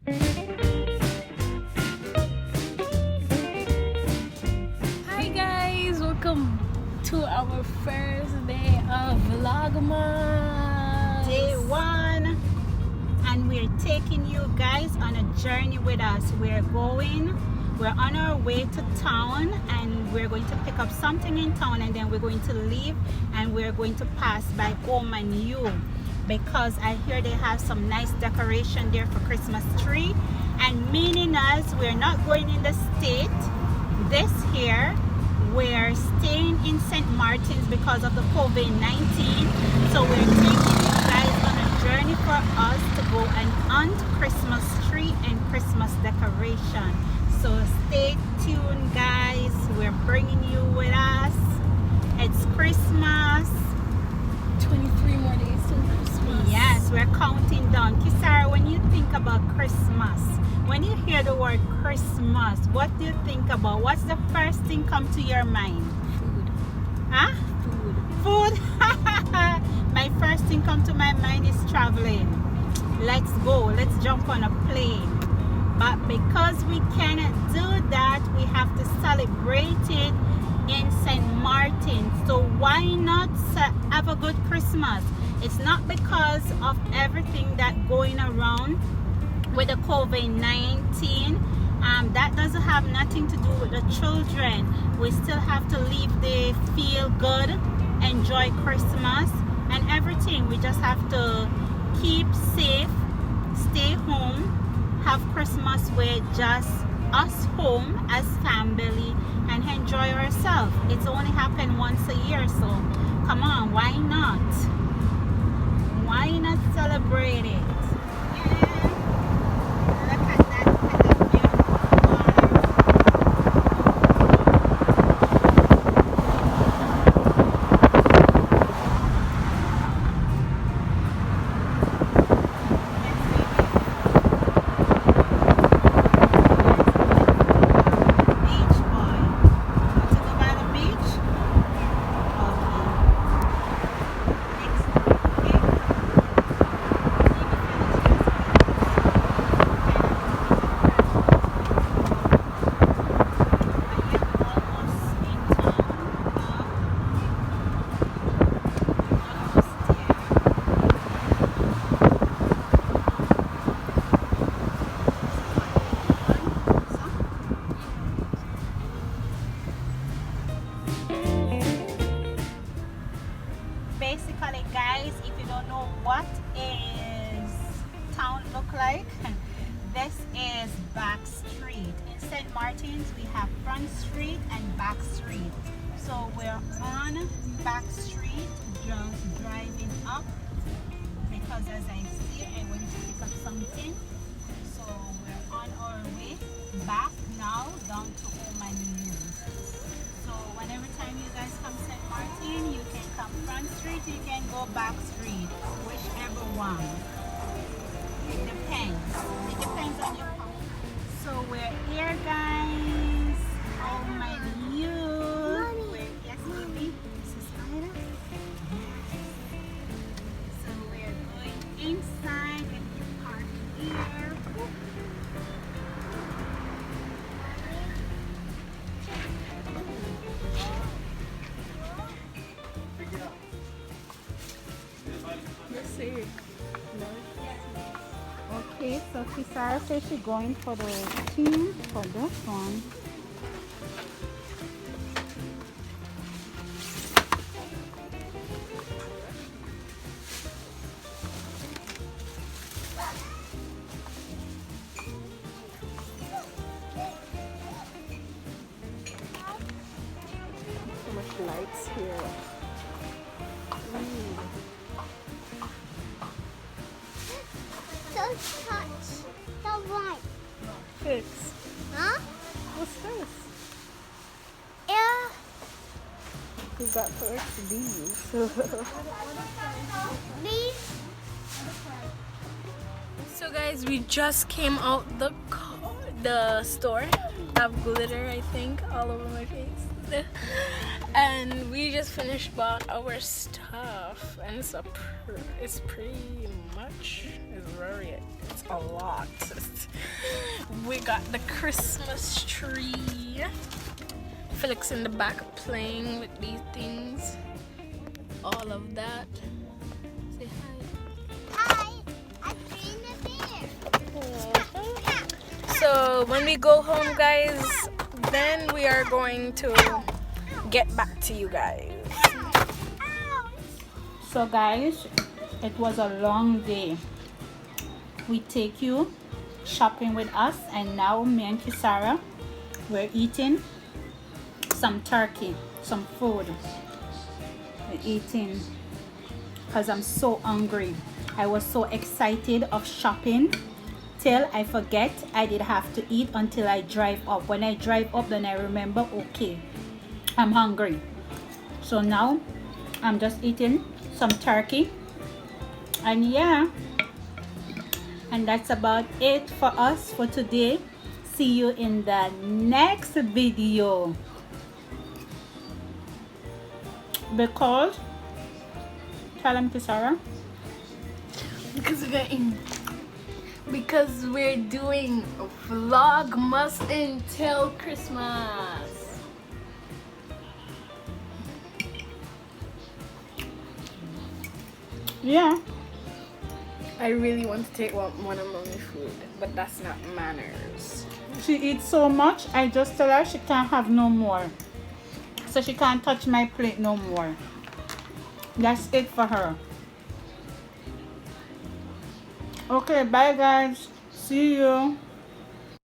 Hi guys, welcome to our first day of VLOGMAS. Day 1, and we're taking you guys on a journey with us. We're on our way to town, and we're going to pick up something in town, and then we're going to leave, and we're going to pass by Home and You, because I hear they have some nice decoration there for Christmas tree. And meaning us, we're not going in the state this year. We're staying in St. Martin's because of the COVID-19. So we're taking you guys on a journey for us to go and hunt Christmas tree and Christmas decoration. So stay tuned, guys. We're bringing you with us. It's Christmas. 23 more days till Christmas. Yes, we're counting down. Kisara, when you think about Christmas, when you hear the word Christmas, what do you think about? What's the first thing come to your mind? Food. Huh? Food. My first thing come to my mind is traveling. Let's go. Let's jump on a plane. But because we cannot do that, we have to celebrate it in St. Martin. So why not have a good Christmas? It's not because of everything that going around with the COVID-19. That doesn't have nothing to do with the children. We still have to leave the feel good, enjoy Christmas and everything. We just have to keep safe, stay home, have Christmas with just us home as family, and enjoy ourselves. It's only happened once a year, so come on, why not? Why not celebrate it? Basically, guys, if you don't know what is town look like, this is back street. In St. Martin's we have front street and back street. So we're on back street, just driving up, because as I see, I went to pick up something. So we're on our way back now down to Home and You. So whenever time you guys come St. Martin, you can come front street, you can go back street, whichever one. It depends. It depends on your car. So we're here, guys. Home and You. Yes, baby. This is Ida. So we're going inside and we park here. Let's see. Okay, so Kisara says she's going for the team for this one. So much lights here. Don't touch the light. Fix. Huh? What's this? Yeah. We got first these. These. So guys, we just came out the store. I have glitter, I think, all over my face. And we just finished bought our stuff, and it's pretty much, it's a lot. got the Christmas tree. Felix in the back playing with these things. All of that. Say hi. Hi. I've seen a bear. So when we go home, guys, then we are going to get back to you guys. So guys, it was a long day. We take you shopping with us, and now me and Kisara, we're eating some turkey, some food. We're eating because I'm so hungry. I was so excited of shopping till I forget I did have to eat until I drive up. When I drive up, then I remember, okay, I'm hungry. So now I'm just eating some turkey, and yeah, and that's about it for us for today. See you in the next video, because tell them, Kisara. Because we're doing Vlogmas until Christmas. Yeah, I really want to take one of mommy's food, but that's not manners. she eats so much, I just tell her she can't have no more, so she can't touch my plate no more. That's it for her. Okay, bye guys, see you.